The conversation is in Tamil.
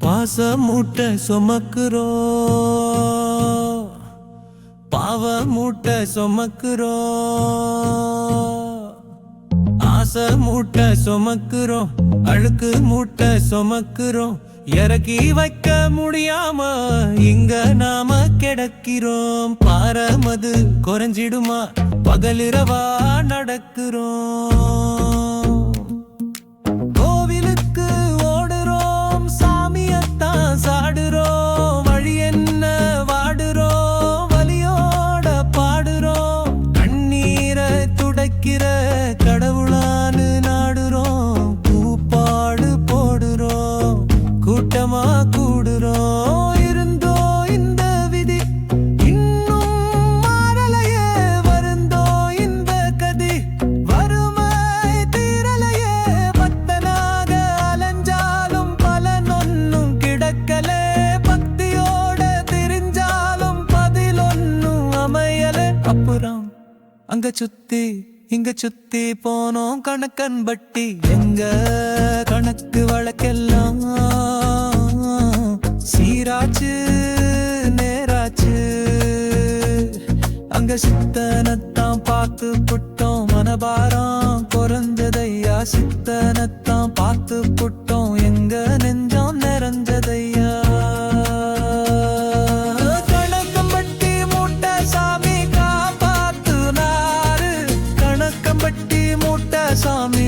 பாச மூட்டை சுமக்குறோ, பாவ மூட்டை சுமக்குறோ, ஆசை மூட்டை சுமக்குறோம், அழுக்கு மூட்டை சுமக்குறோம். இறக்கி வைக்க முடியாம இங்க நாம கிடக்கிறோம். பாரமது குறைஞ்சிடுமா பகலிரவா நடக்கிறோம். கோவிலுக்கு ஓடுறோம், சாமியத்தான் சாடுறோம். வழி என்ன வாடுறோம், வலியோட பாடுறோம். கண்ணீரை துடைக்கிற கடவுளான்னு நாடுறோம். பூப்பாடு போடுறோம், கூட்டமா கூடுறோம். இருந்தோ இந்த விதி இன்னும் மாறலையே, வருந்தோ இந்த கதி வறுமை தீரலையே. பக்தனாக அலைஞ்சாலும் பலனொன்னும் கிடக்கலே, பக்தியோட திரிஞ்சாலும் பதிலொன்னும் அமையலே. அப்புறம் அங்க சுத்தி இங்க சுத்தி போனோம் கணக்கன் பட்டி. எங்க கணக்கு வழக்கெல்லாம் சீராச்சு நேராச்சு. அங்க சித்தனத்தான் பார்த்து புட்டோம், மனபாரம் குறைஞ்சதையா. சித்தனத்தான் பார்த்து புட்டோம், எங்க நெஞ்சம் நிறைஞ்சதையா. கணக்கம்பட்டி மூட்டை சாமி காப்பாத்துனாரு, கணக்கம்பட்டி மூட்டை சாமி